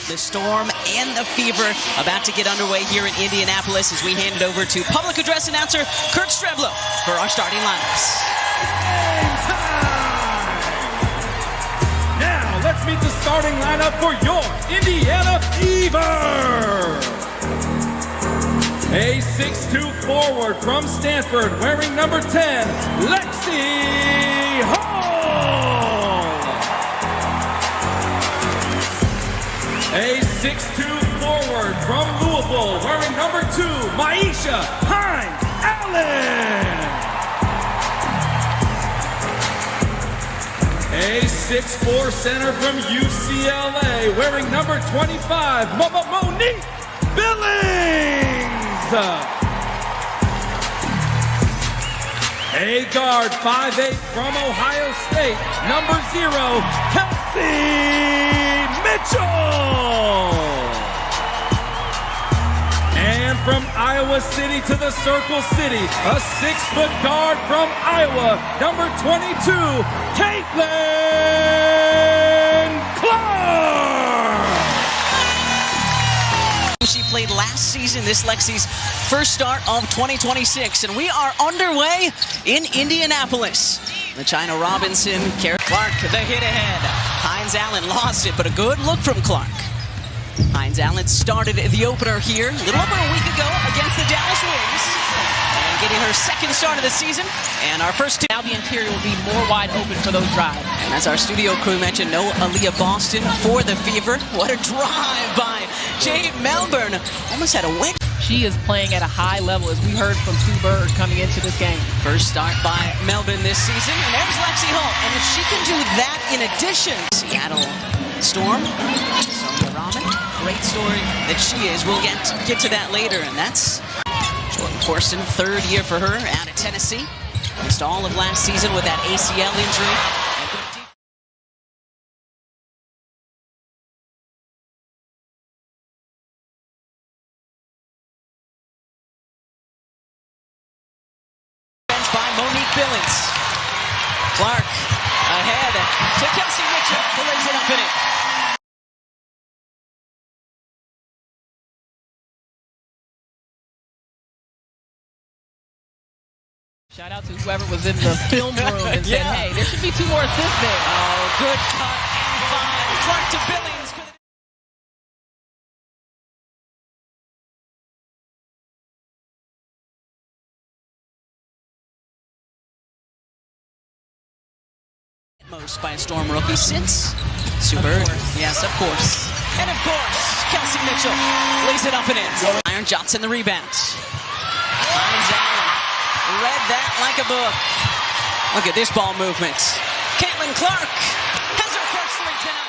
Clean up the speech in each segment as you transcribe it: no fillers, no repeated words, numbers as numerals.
The Storm and the Fever about to get underway here in Indianapolis as we hand it over to public address announcer Kurt Streblo for our starting lineups. Now let's meet the starting lineup for your Indiana Fever. A 6'2" forward from Stanford wearing number 10, Lexi Hall. A 6'2" forward from Louisville wearing number 2, Maisha Hines-Allen. A 6'4" center from UCLA wearing number 25, Monique Billings. A guard, 5'8" from Ohio State, number 0, Kelsey Mitchell. And from Iowa City to the Circle City, a 6-foot guard from Iowa, number 22, Caitlin Clark. She played last season, this Lexi's first start of 2026, and we are underway in Indianapolis. The China Robinson, Kara Clark, the hit ahead. Hines-Allen lost it, but a good look from Clark. Hines-Allen started the opener here a little over a week ago against the Dallas Wings. And getting her second start of the season. And our first two. Now the interior will be more wide open for those drives. And as our studio crew mentioned, no Aaliyah Boston for the Fever. What a drive by Jade Melbourne. Almost had a win. She is playing at a high level, as we heard from Sue Bird coming into this game. First start by Melbourne this season. And there's Lexi Hall. And if she can do that in addition, Seattle Storm, Sonia Rahman, great story that she is. We'll get to that later. And that's Jordan Corson, third year for her out of Tennessee. Missed all of last season with that ACL injury. By Monique Billings. Clark ahead to Kelsey Mitchell, who lays it up in it. Shout out to whoever was in the film room and said, hey, there should be 2 more assists there. Oh, good cut and five. Clark to Billings. Most by a Storm rookie since Sue Bird. Yes, of course. And of course, Kelsey Mitchell lays it up and in. Iron Johnson the rebound. Hines-Allen read that like a book. Look at this ball movement. Caitlin Clark has her first 3 tonight.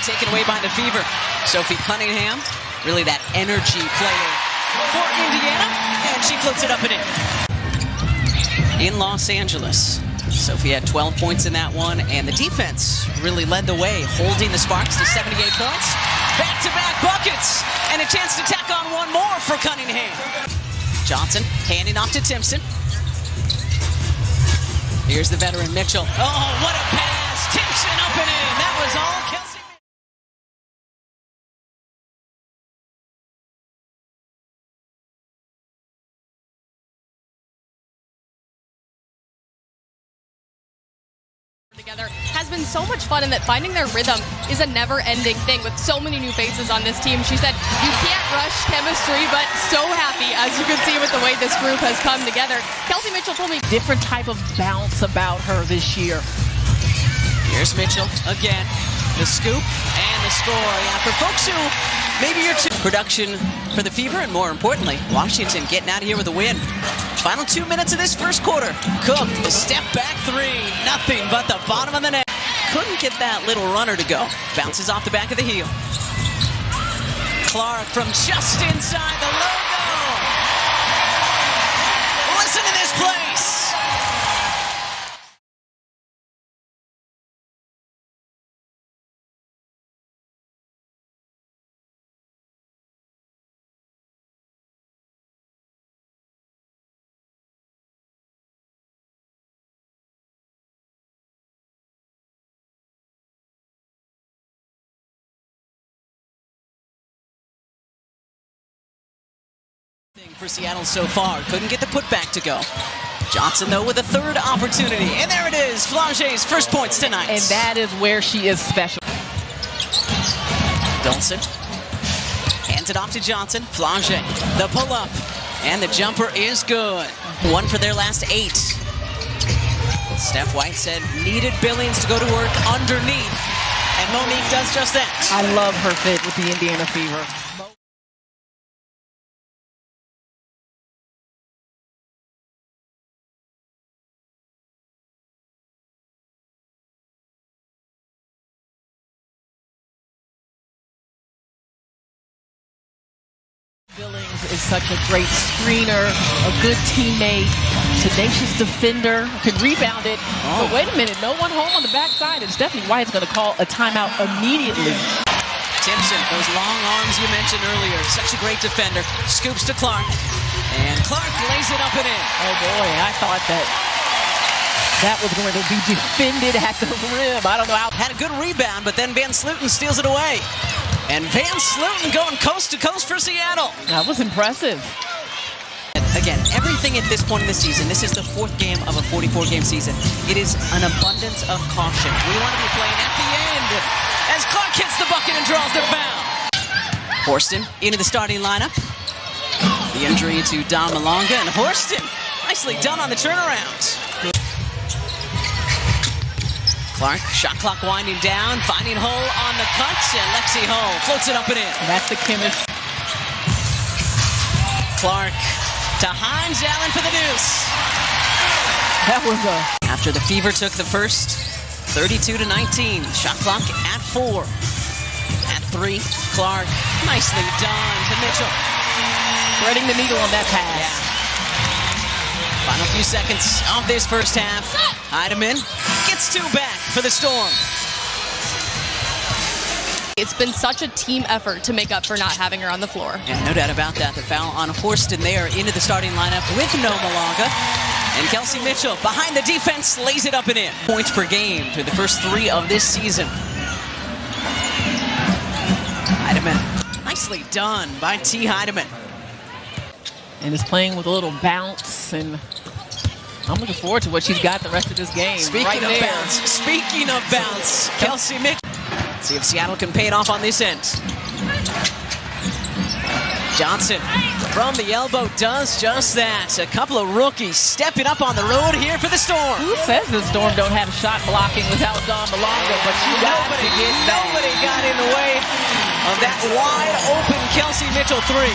Taken away by the Fever. Sophie Cunningham, really that energy player for Indiana, and she flips it up and in. In Los Angeles, Sophie had 12 points in that one, and the defense really led the way, holding the Sparks to 78 points. Back-to-back buckets, and a chance to tack on one more for Cunningham. Johnson handing off to Timpson. Here's the veteran Mitchell. Oh, what a pass! Timpson up and in. That was all Kelsey. Together has been so much fun, and that finding their rhythm is a never-ending thing with so many new faces on this team. She said you can't rush chemistry, but so happy, as you can see, with the way this group has come together. Kelsey Mitchell told me Different type of bounce about her this year. Here's Mitchell again, the scoop and the score. Yeah, for folks who maybe you're too production for the Fever, and more importantly, Washington getting out of here with a win. Final 2 minutes of this first quarter. Cook, the step back 3, nothing but the bottom of the net. Couldn't get that little runner to go. Bounces off the back of the heel. Clark from just inside the logo. For Seattle so far, couldn't get the putback to go. Johnson, though, with a third opportunity. And there it is, Flage's first points tonight. And that is where she is special. Dolson hands it off to Johnson. Flage, the pull-up, and the jumper is good. 1 for their last 8. Steph White said needed Billings to go to work underneath, and Monique does just that. I love her fit with the Indiana Fever. Billings is such a great screener, a good teammate, tenacious defender, can rebound it. But wait a minute, no one home on the backside. And Stephanie White's going to call a timeout immediately. Timpson, those long arms you mentioned earlier, such a great defender. Scoops to Clark, and Clark lays it up and in. Oh boy, I thought that was going to be defended at the rim. I don't know how. Had a good rebound, but then Van Sluten steals it away. And Van Sluten going coast to coast for Seattle. That was impressive. Again, everything at this point in the season, this is the 4th game of a 44-game season. It is an abundance of caution. We want to be playing at the end as Clark hits the bucket and draws the foul. Horston into the starting lineup. The injury to Don Malonga, and Horston nicely done on the turnaround. Clark, shot clock winding down, finding Hull on the cuts, and Lexi Hull floats it up and in. That's the chemistry. Clark to Hines Allen for the deuce. That was a... After the Fever took the first, 32-19. Shot clock at 4. At 3, Clark, nicely done to Mitchell. Threading the needle on that pass. Yeah. Final few seconds of this first half. Heidemann gets 2 back for the Storm. It's been such a team effort to make up for not having her on the floor. Yeah, no doubt about that. The foul on Horston there into the starting lineup with no Malonga. And Kelsey Mitchell behind the defense lays it up and in. Points per game through the first 3 of this season. Heidemann, nicely done by T. Heidemann. And is playing with a little bounce, and I'm looking forward to what she's got the rest of this game. Speaking of bounce, Kelsey Mitchell. See if Seattle can pay it off on this end. Johnson from the elbow does just that. A couple of rookies stepping up on the road here for the Storm. Who says the Storm don't have shot blocking without Don Malonga? But you got to get back. Nobody got in the way of that wide open Kelsey Mitchell 3.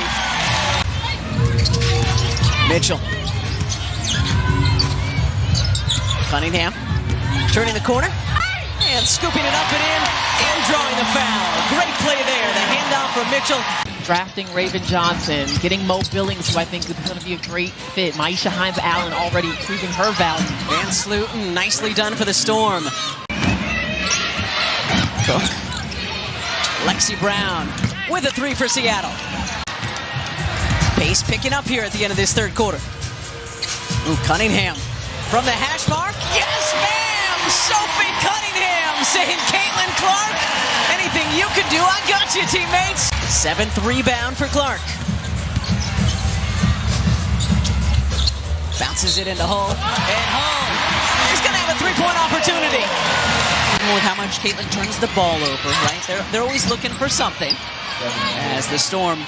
Mitchell. Cunningham turning the corner and scooping it up and in and drawing the foul. Great play there. The handoff from Mitchell. Drafting Raven Johnson, getting Mo Billings, who I think is going to be a great fit. Myisha Hines Allen already proving her value. Van Sluten, nicely done for the Storm. Cook. Lexi Brown with a 3 for Seattle. Pace picking up here at the end of this third quarter. Ooh, Cunningham from the hash mark. Yes, ma'am! Sophie Cunningham saying, Caitlin Clark, anything you can do, I got you, teammates. 7th rebound for Clark. Bounces it into Hull, and Hull is going to have a 3-point opportunity. With how much Caitlin turns the ball over, right? They're always looking for something. As the Storm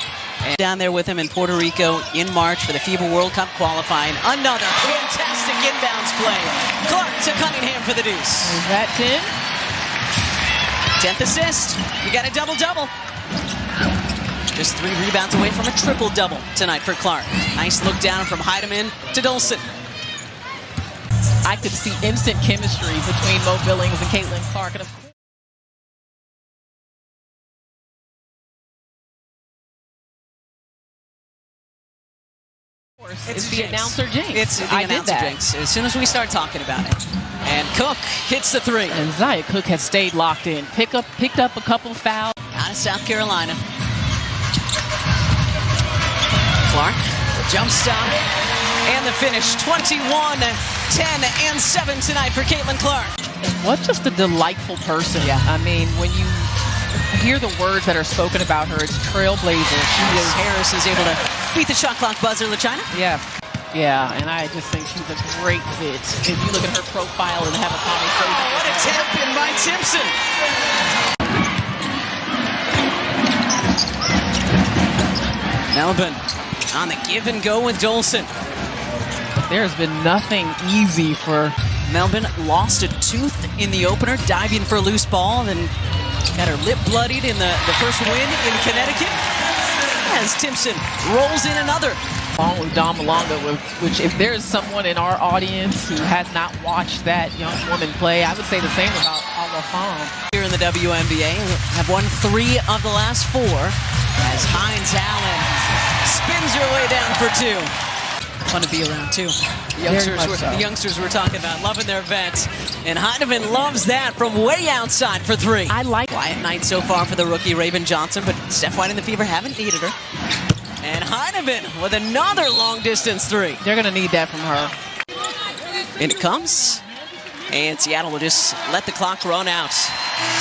down there with him in Puerto Rico in March for the FIBA World Cup qualifying. Another fantastic inbounds play. Clark to Cunningham for the deuce. Is that 10? 10th assist. You got a double-double. Just 3 rebounds away from a triple-double tonight for Clark. Nice look down from Heidemann to Dolson. I could see instant chemistry between Mo Billings and Caitlin Clark. And it's the announcer jinx. It's the announcer jinx as soon as we start talking about it. And Cook hits the 3. And Zia Cook has stayed locked in. Picked up a couple fouls. Out of South Carolina. Clark, jump stop, and the finish. 21, 10, and 7 tonight for Caitlin Clark. What just a delightful person. Yeah. I mean, when you hear the words that are spoken about her, it's trailblazer. Harris is able to beat the shot clock buzzer, LaChina. Yeah. Yeah, and I just think she's a great fit. If you look at her profile and have a conversation. Oh, what a tap in by Timpson. Melbourne on the give and go with Dolson. There's been nothing easy for Melbourne. Lost a tooth in the opener, diving for a loose ball, then got her lip bloodied in the first win in Connecticut. As Timpson rolls in another. along with Dom Malonga, which if there's someone in our audience who has not watched that young woman play, I would say the same about Ala Fong. Here in the WNBA, have won 3 of the last 4 as Hines Allen spins her way down for 2. Fun to be around too. The youngsters we're talking about, loving their events. And Heineman loves that from way outside for 3. I like quiet night so far for the rookie Raven Johnson, but Steph White and the Fever haven't needed her. And Heineman with another long distance 3. They're going to need that from her. And it comes. And Seattle will just let the clock run out.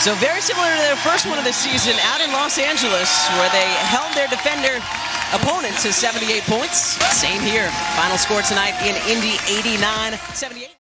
So very similar to their first one of the season out in Los Angeles, where they held their opponent to 78 points. Same here. Final score tonight in Indy, 89-78.